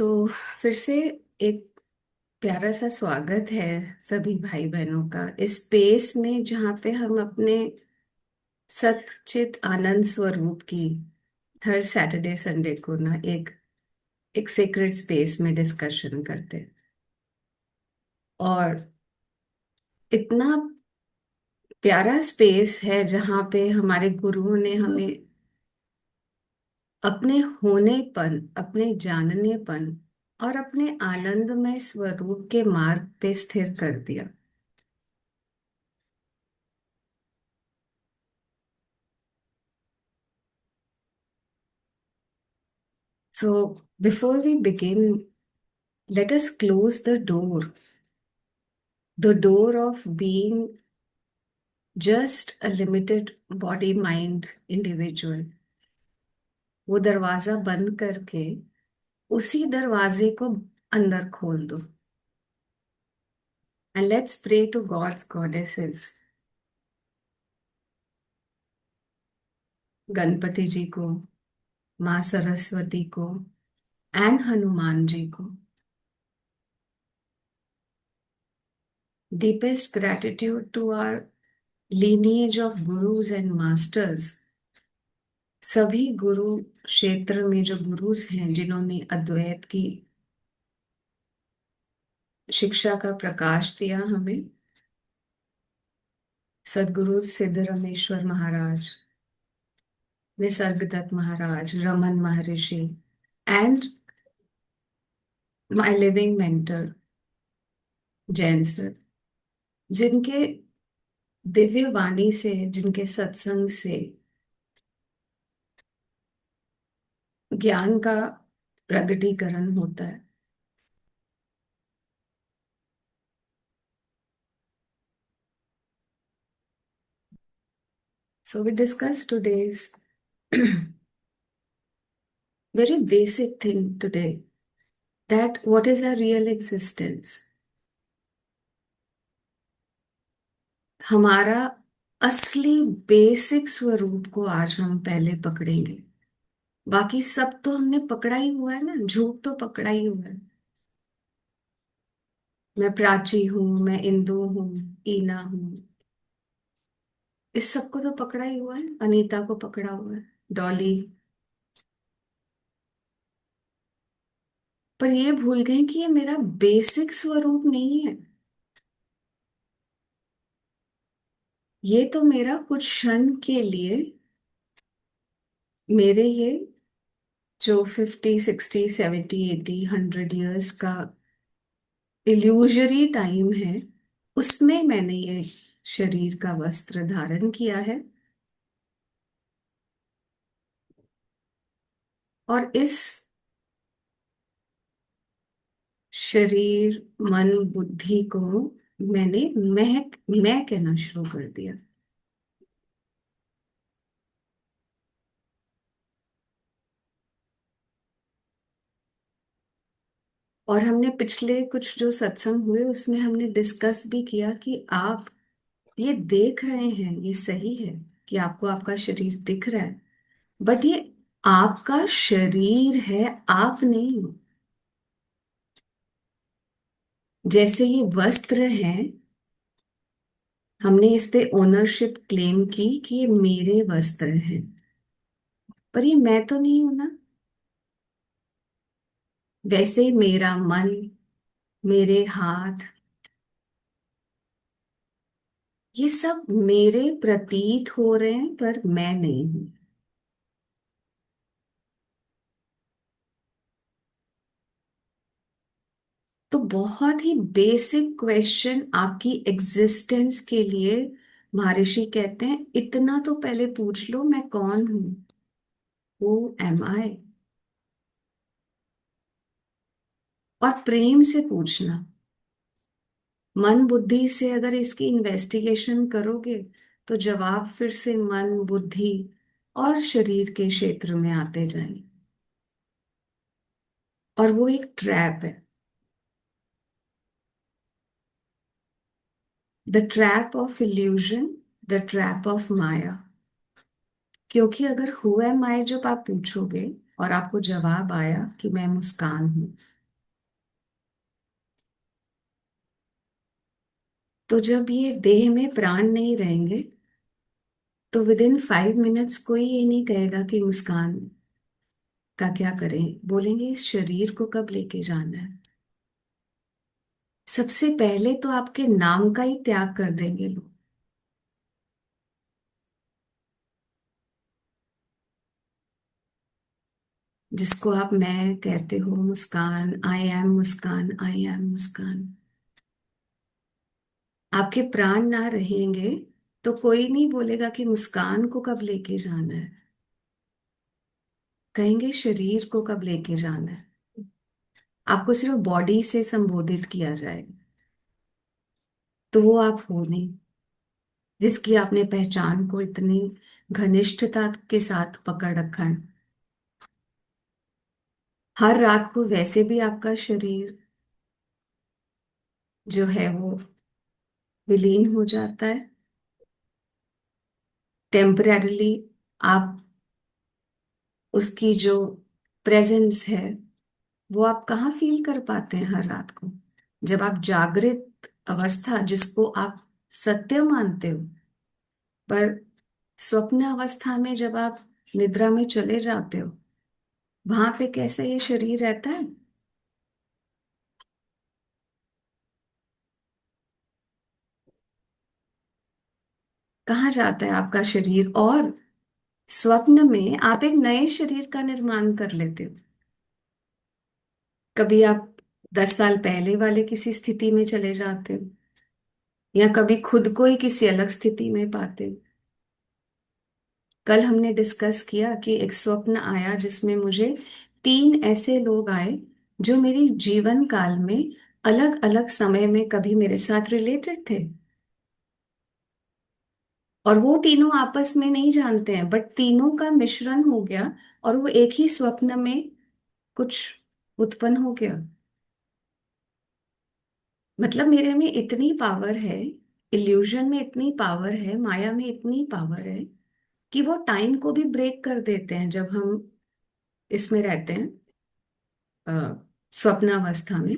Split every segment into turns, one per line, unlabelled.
तो फिर से एक प्यारा सा स्वागत है सभी भाई बहनों का इस स्पेस में जहाँ पे हम अपने सच्चित आनंद स्वरूप की हर सैटरडे संडे को ना एक एक सीक्रेट स्पेस में डिस्कशन करते हैं। और इतना प्यारा स्पेस है जहाँ पे हमारे गुरुओं ने हमें अपने होनेपन, अपने जाननेपन और अपने आनंदमय स्वरूप के मार्ग पे स्थिर कर दिया। So, before we begin, let us close the door of being just a limited body mind individual. वो दरवाजा बंद करके उसी दरवाजे को अंदर खोल दो। And let's pray to God's goddesses, Ganpati जी को, माँ सरस्वती को, एंड हनुमान जी को। Deepest gratitude to our lineage of gurus and masters, सभी गुरु क्षेत्र में जो गुरुज हैं जिन्होंने अद्वैत की शिक्षा का प्रकाश दिया हमें। सदगुरु सिद्ध रमेश्वर महाराज, निसर्गदत्त महाराज, रमन महर्षि and my living mentor Jain sir, जिनके दिव्य वाणी से, जिनके सत्संग से ज्ञान का प्रगटीकरण होता है। So we discuss today's very basic thing today, that what is our real existence? हमारा असली बेसिक स्वरूप को आज हम पहले पकड़ेंगे। बाकी सब तो हमने पकड़ा ही हुआ है ना, झूठ तो पकड़ा ही हुआ है। मैं प्राची हूं, मैं इंदु हूँ, ईना हूँ, इस सबको तो पकड़ा ही हुआ है। अनीता को पकड़ा हुआ है, डॉली। पर ये भूल गए कि ये मेरा बेसिक स्वरूप नहीं है। ये तो मेरा कुछ क्षण के लिए, मेरे ये जो 50, 60, 70, 80, 100 ईयर्स का इल्यूजरी टाइम है, उसमें मैंने ये शरीर का वस्त्र धारण किया है। और इस शरीर, मन, बुद्धि को मैंने मैं कहना शुरू कर दिया। और हमने पिछले कुछ जो सत्संग हुए उसमें हमने डिस्कस भी किया कि आप ये देख रहे हैं, ये सही है कि आपको आपका शरीर दिख रहा है, बट ये आपका शरीर है, आप नहीं हो। जैसे ये वस्त्र हैं, हमने इस पे ओनरशिप क्लेम की कि ये मेरे वस्त्र हैं, पर ये मैं तो नहीं हूं ना। वैसे ही मेरा मन, मेरे हाथ, ये सब मेरे प्रतीत हो रहे हैं, पर मैं नहीं हूं। तो बहुत ही बेसिक क्वेश्चन आपकी एग्जिस्टेंस के लिए महर्षि कहते हैं, इतना तो पहले पूछ लो, मैं कौन हूं? हु एम आई? और प्रेम से पूछना। मन बुद्धि से अगर इसकी इन्वेस्टिगेशन करोगे तो जवाब फिर से मन, बुद्धि और शरीर के क्षेत्र में आते जाएंगे। और वो एक ट्रैप है, the trap of illusion, the trap of maya. क्योंकि अगर हु एम आई जब आप पूछोगे और आपको जवाब आया कि मैं मुस्कान हूं, तो जब ये देह में प्राण नहीं रहेंगे तो विद इन 5 मिनट्स कोई ये नहीं कहेगा कि मुस्कान का क्या करें, बोलेंगे इस शरीर को कब लेके जाना है। सबसे पहले तो आपके नाम का ही त्याग कर देंगे लोग, जिसको आप मैं कहते हो, मुस्कान, I am Muskan, I am मुस्कान। आपके प्राण ना रहेंगे तो कोई नहीं बोलेगा कि मुस्कान को कब लेके जाना है, कहेंगे शरीर को कब लेके जाना है। आपको सिर्फ बॉडी से संबोधित किया जाएगा, तो वो आप हो नहीं, जिसकी आपने पहचान को इतनी घनिष्ठता के साथ पकड़ रखा है। हर रात को वैसे भी आपका शरीर जो है वो विलीन हो जाता है टेम्परेरली। आप उसकी जो प्रेजेंस है वो आप कहाँ फील कर पाते हैं हर रात को, जब आप जागृत अवस्था जिसको आप सत्य मानते हो, पर स्वप्न अवस्था में जब आप निद्रा में चले जाते हो, वहां पे कैसे ये शरीर रहता है। कहाँ जाता है आपका शरीर, और स्वप्न में आप एक नए शरीर का निर्माण कर लेते हो। कभी आप 10 साल पहले वाले किसी स्थिति में चले जाते हो, या कभी खुद को ही किसी अलग स्थिति में पाते हो। कल हमने डिस्कस किया कि एक स्वप्न आया जिसमें मुझे 3 ऐसे लोग आए जो मेरी जीवन काल में अलग अलग समय में कभी मेरे साथ रिलेटेड थे, और वो तीनों आपस में नहीं जानते हैं, बट तीनों का मिश्रण हो गया और वो एक ही स्वप्न में कुछ उत्पन्न हो गया। मतलब मेरे में इतनी पावर है, इल्यूजन में इतनी पावर है, माया में इतनी पावर है कि वो टाइम को भी ब्रेक कर देते हैं जब हम इसमें रहते हैं, अ, स्वप्नावस्था में।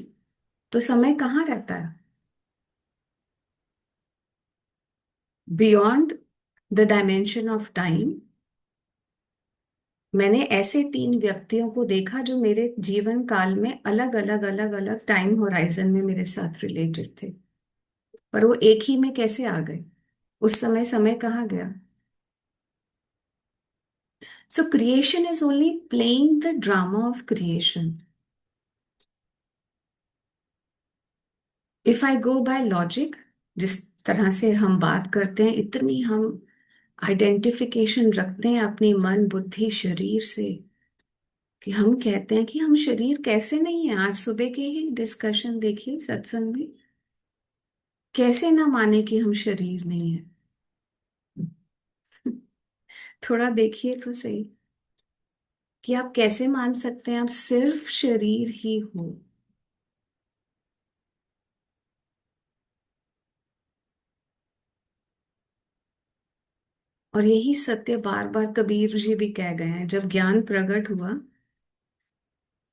तो समय कहाँ रहता है, beyond the dimension of time. मैंने ऐसे 3 व्यक्तियों को देखा जो मेरे जीवन काल में अलग अलग अलग अलग टाइम होराइजन में मेरे साथ रिलेटेड थे, पर वो एक ही में कैसे आ गए, उस समय समय कहाँ गया। So creation is only playing the drama of creation. If I go by logic, जिस तरह से हम बात करते हैं, इतनी हम आइडेंटिफिकेशन रखते हैं अपनी मन बुद्धि शरीर से, कि हम कहते हैं कि हम शरीर कैसे नहीं है। आज सुबह के ही डिस्कशन देखिए सत्संग में, कैसे ना माने कि हम शरीर नहीं है। थोड़ा देखिए तो सही, कि आप कैसे मान सकते हैं आप सिर्फ शरीर ही हो। और यही सत्य बार बार कबीर जी भी कह गए हैं। जब ज्ञान प्रकट हुआ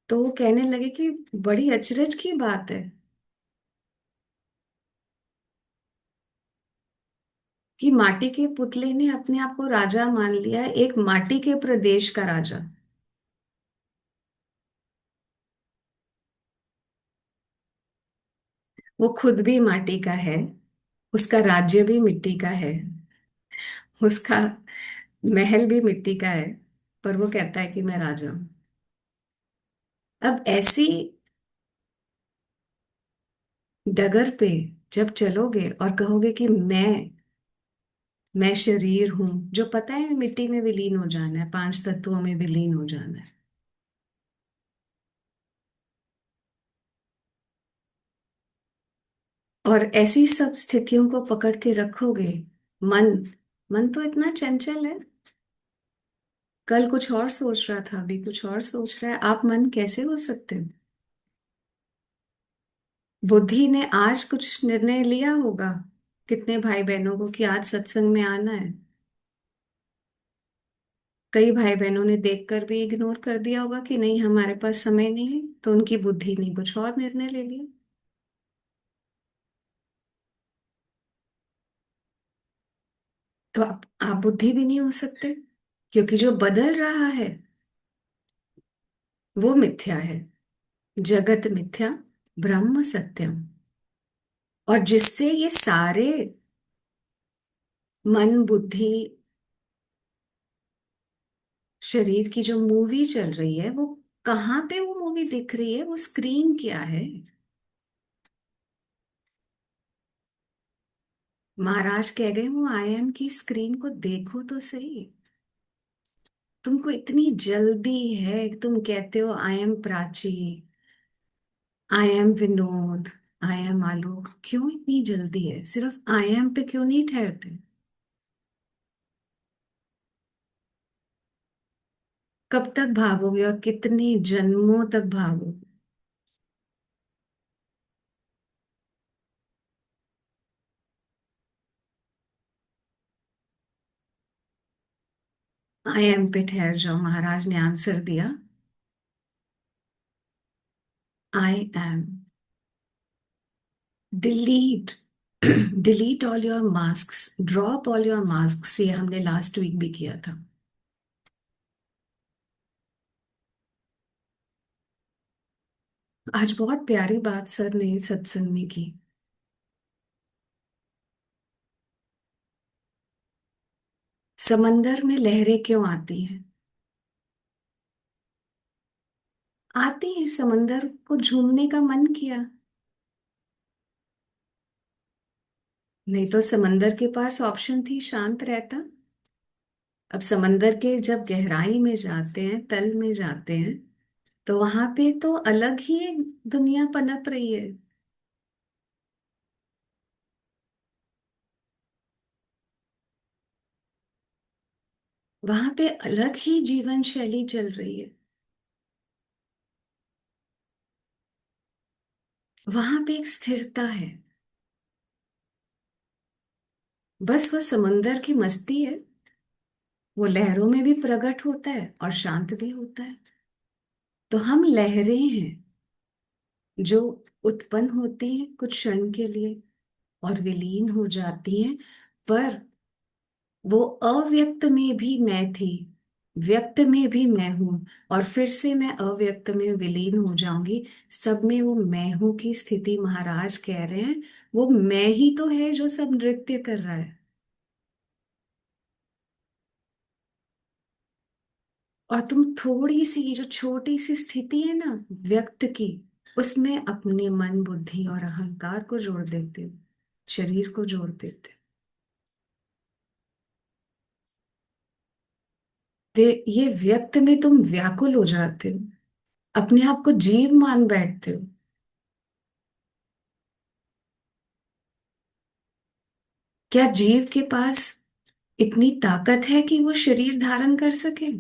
तो वो कहने लगे कि बड़ी अचरज की बात है कि माटी के पुतले ने अपने आप को राजा मान लिया है, एक माटी के प्रदेश का राजा। वो खुद भी माटी का है, उसका राज्य भी मिट्टी का है, उसका महल भी मिट्टी का है, पर वो कहता है कि मैं राजा हूं। अब ऐसी डगर पे जब चलोगे और कहोगे कि मैं शरीर हूं, जो पता है मिट्टी में विलीन हो जाना है, 5 तत्वों में विलीन हो जाना है, और ऐसी सब स्थितियों को पकड़ के रखोगे। मन मन तो इतना चंचल है, कल कुछ और सोच रहा था, अभी कुछ और सोच रहा है। आप मन कैसे हो सकते हो। बुद्धि ने आज कुछ निर्णय लिया होगा कितने भाई बहनों को कि आज सत्संग में आना है। कई भाई बहनों ने देखकर भी इग्नोर कर दिया होगा कि नहीं हमारे पास समय नहीं है, तो उनकी बुद्धि ने कुछ और निर्णय ले लिया। तो आप बुद्धि भी नहीं हो सकते, क्योंकि जो बदल रहा है वो मिथ्या है। जगत मिथ्या, ब्रह्म सत्यम। और जिससे ये सारे मन बुद्धि शरीर की जो मूवी चल रही है, वो कहाँ पे वो मूवी दिख रही है, वो स्क्रीन क्या है। महाराज कह गए वो आई एम की स्क्रीन को देखो तो सही। तुमको इतनी जल्दी है, तुम कहते हो I am Prachi, I am Vinod, I am Alok. क्यों इतनी जल्दी है? सिर्फ आई एम पे क्यों नहीं ठहरते? कब तक भागोगे और कितने जन्मों तक भागोगे? आई एम पे ठहर जाओ, महाराज ने आंसर दिया। I am. Delete delete all your masks, drop all your masks, ये हमने लास्ट वीक भी किया था। आज बहुत प्यारी बात सर ने सत्संग में की। समंदर में लहरें क्यों आती हैं? आती हैं, समंदर को झूमने का मन किया। नहीं तो समंदर के पास ऑप्शन थी, शांत रहता। अब समंदर के जब गहराई में जाते हैं, तल में जाते हैं, तो वहां पे तो अलग ही एक दुनिया पनप रही है। वहां पे अलग ही जीवन शैली चल रही है। वहां पे एक स्थिरता है। बस वह समंदर की मस्ती है। वो लहरों में भी प्रकट होता है और शांत भी होता है। तो हम लहरें हैं जो उत्पन्न होती हैं कुछ क्षण के लिए और विलीन हो जाती हैं। पर वो अव्यक्त में भी मैं थी, व्यक्त में भी मैं हूं, और फिर से मैं अव्यक्त में विलीन हो जाऊंगी। सब में वो मैं हूं की स्थिति महाराज कह रहे हैं। वो मैं ही तो है जो सब नृत्य कर रहा है। और तुम थोड़ी सी जो छोटी सी स्थिति है ना व्यक्त की, उसमें अपने मन बुद्धि और अहंकार को जोड़ देते हो, शरीर को जोड़ देते हो। वे ये व्यक्त में तुम व्याकुल हो जाते हो, अपने आप को जीव मान बैठते हो। क्या जीव के पास इतनी ताकत है कि वो शरीर धारण कर सके?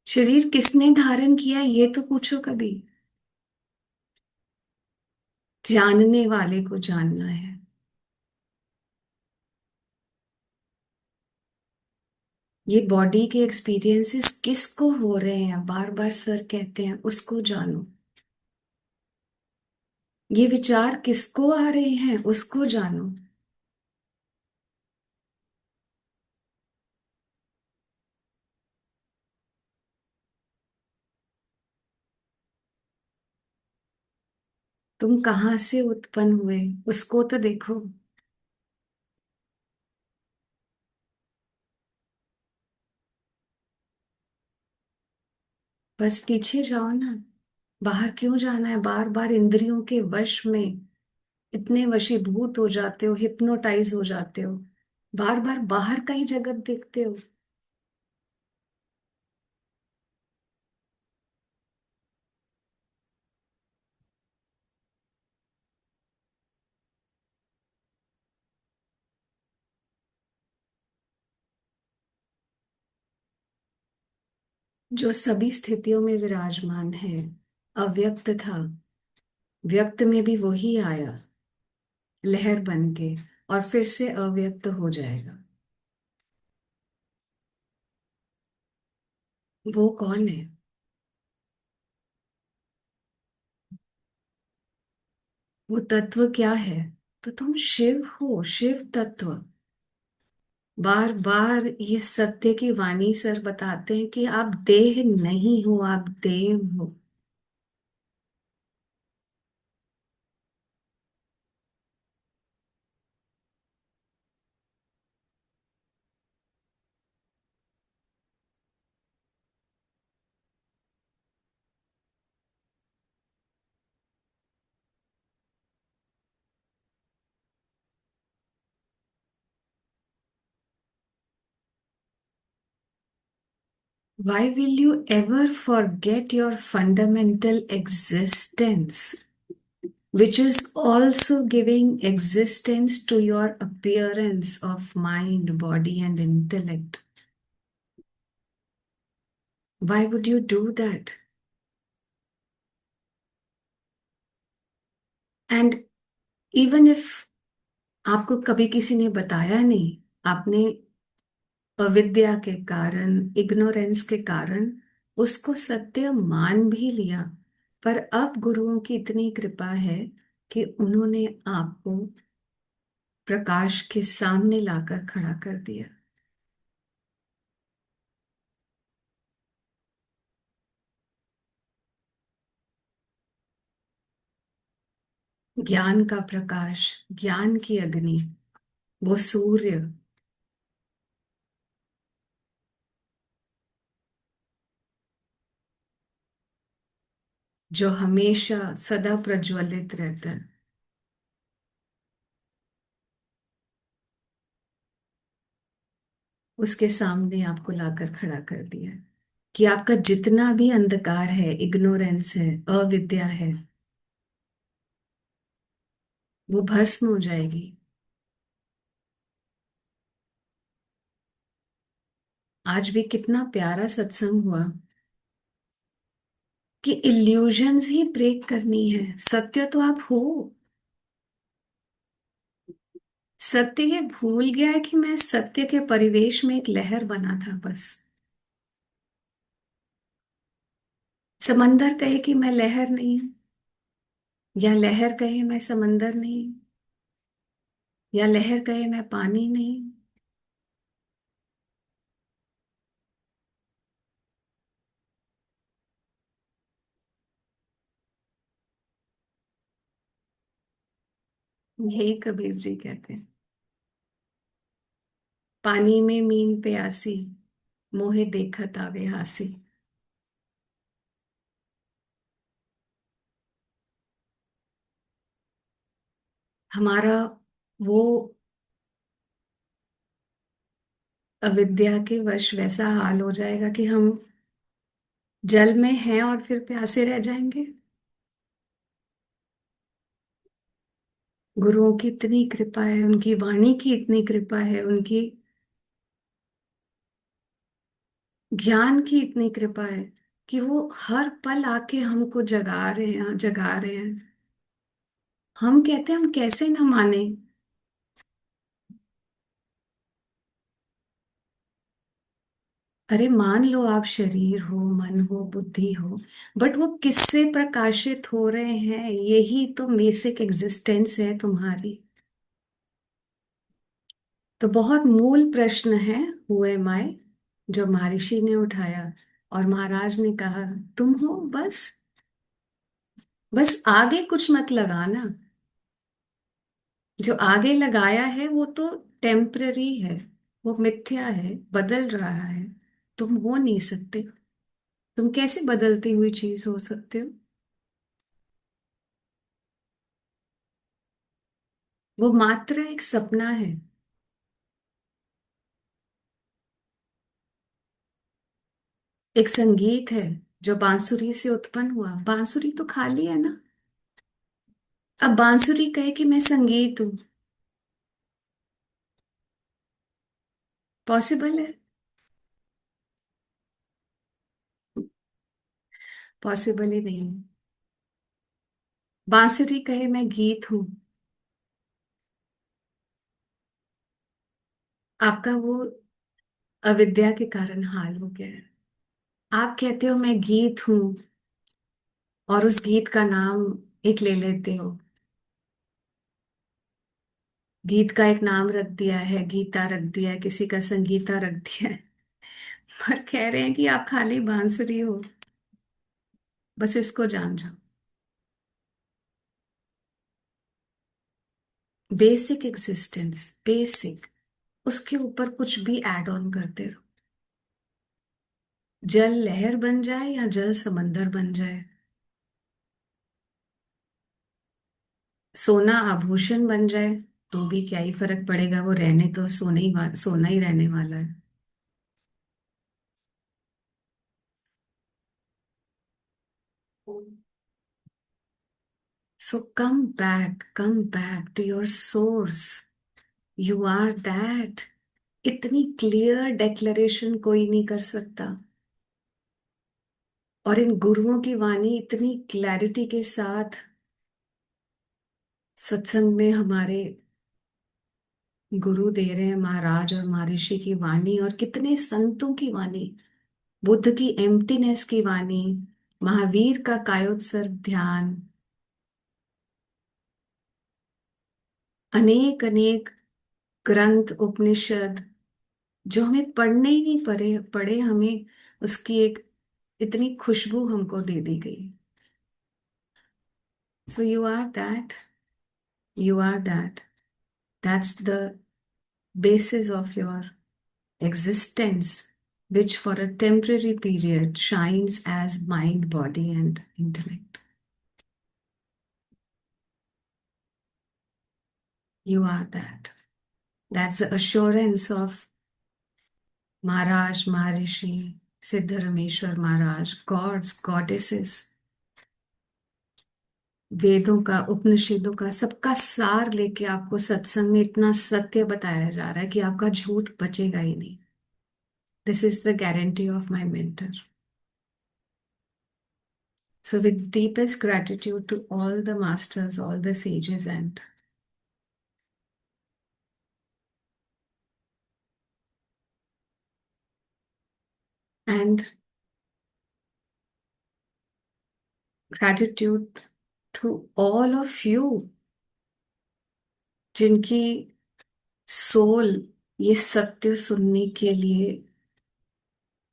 शरीर किसने धारण किया ये तो पूछो कभी। जानने वाले को जानना है। ये बॉडी के एक्सपीरियंसेस किसको हो रहे हैं, बार बार सर कहते हैं उसको जानो। ये विचार किसको आ रहे हैं उसको जानो। तुम कहाँ से उत्पन्न हुए उसको तो देखो। बस पीछे जाओ ना। बाहर क्यों जाना है बार बार इंद्रियों के वश में? इतने वशीभूत हो जाते हो, हिप्नोटाइज हो जाते हो, बार बार बाहर का ही जगत देखते हो। जो सभी स्थितियों में विराजमान है, अव्यक्त था, व्यक्त में भी वही आया लहर बन के, और फिर से अव्यक्त हो जाएगा। वो कौन है? वो तत्व क्या है? तो तुम शिव हो, शिव तत्व। बार बार ये सत्य की वाणी सर बताते हैं कि आप देह नहीं हो, आप देव हो। Why will you ever forget your fundamental existence, which is also giving existence to your appearance of mind, body, and intellect? Why would you do that? And even if आपको कभी किसी ने बताया नहीं, आपने अविद्या के कारण, इग्नोरेंस के कारण उसको सत्य मान भी लिया, पर अब गुरुओं की इतनी कृपा है कि उन्होंने आपको प्रकाश के सामने लाकर खड़ा कर दिया। ज्ञान का प्रकाश, ज्ञान की अग्नि, वो सूर्य जो हमेशा सदा प्रज्वलित रहता है, उसके सामने आपको लाकर खड़ा कर दिया है कि आपका जितना भी अंधकार है, इग्नोरेंस है, अविद्या है, वो भस्म हो जाएगी। आज भी कितना प्यारा सत्संग हुआ कि इल्यूजन्स ही ब्रेक करनी है। सत्य तो आप हो। सत्य ये भूल गया है कि मैं सत्य के परिवेश में एक लहर बना था बस। समंदर कहे कि मैं लहर नहीं हूं, या लहर कहे मैं समंदर नहीं हूं, या लहर कहे मैं पानी नहीं हूं। यही कबीर जी कहते हैं। पानी में मीन प्यासी, मोहे देखत आवे हासी। हमारा वो अविद्या के वश वैसा हाल हो जाएगा कि हम जल में हैं और फिर प्यासे रह जाएंगे। गुरुओं की इतनी कृपा है, उनकी वाणी की इतनी कृपा है, उनकी ज्ञान की इतनी कृपा है कि वो हर पल आके हमको जगा रहे हैं, जगा रहे हैं। हम कहते हैं हम कैसे न माने। अरे मान लो आप शरीर हो, मन हो, बुद्धि हो, बट वो किससे प्रकाशित हो रहे हैं? यही तो बेसिक एग्जिस्टेंस है तुम्हारी। तो बहुत मूल प्रश्न है, हु एम आई, जो महर्षि ने उठाया। और महाराज ने कहा तुम हो बस। बस आगे कुछ मत लगाना। जो आगे लगाया है वो तो टेम्पररी है, वो मिथ्या है, बदल रहा है। तुम हो नहीं सकते। तुम कैसे बदलती हुई चीज हो सकते हो? वो मात्र एक सपना है। एक संगीत है जो बांसुरी से उत्पन्न हुआ। बांसुरी तो खाली है ना। अब बांसुरी कहे कि मैं संगीत हूं, पॉसिबल है? पॉसिबल ही नहीं है। बांसुरी कहे मैं गीत हूं, आपका वो अविद्या के कारण हाल हो गया है। आप कहते हो मैं गीत हूं, और उस गीत का नाम एक ले लेते हो। गीत का एक नाम रख दिया है, गीता रख दिया है, किसी का संगीता रख दिया है। पर कह रहे हैं कि आप खाली बांसुरी हो। बस इसको जान जाओ। Basic existence, basic. उसके ऊपर कुछ भी ऐड ऑन करते रहो। जल लहर बन जाए या जल समंदर बन जाए, सोना आभूषण बन जाए, तो भी क्या ही फर्क पड़ेगा, वो रहने तो सोना ही रहने वाला है। So come back to your source. You are that. इतनी क्लियर डेक्लेरेशन कोई नहीं कर सकता। और इन गुरुओं की वाणी इतनी क्लैरिटी के साथ सत्संग में हमारे गुरु दे रहे हैं, महाराज और महर्षि की वाणी, और कितने संतों की वाणी, बुद्ध की एम्प्टीनेस की वाणी, महावीर का कायोत्सर्ग ध्यान, अनेक अनेक ग्रंथ उपनिषद जो हमें पढ़ने ही नहीं पड़े, हमें उसकी एक इतनी खुशबू हमको दे दी गई। So you are that, you are that, that's the basis of your existence, which for a temporary period shines as mind, body, and intellect. You are that. That's the assurance of Maharaj, Maharishi, Siddharameshwar Maharaj, gods, goddesses, वेदों का, उपनिषदों का, सबका सार लेके आपको सत्संग में इतना सत्य बताया जा रहा है कि आपका झूठ बचेगा ही नहीं। This is the guarantee of my mentor. So, with deepest gratitude to all the masters, all the sages, and gratitude to all of you जिनकी सोल ये सत्य सुनने के लिए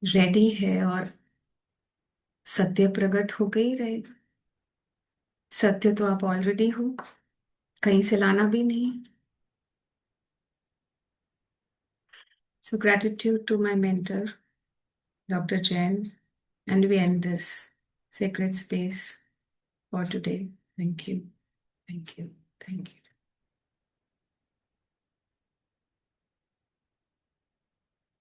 रेडी है, और सत्य प्रकट हो गई रहेगा। सत्य तो आप ऑलरेडी हो, कहीं से लाना भी नहीं। So gratitude to my mentor doctor Jain, and we and this sacred space for today. Thank you, thank you, thank you.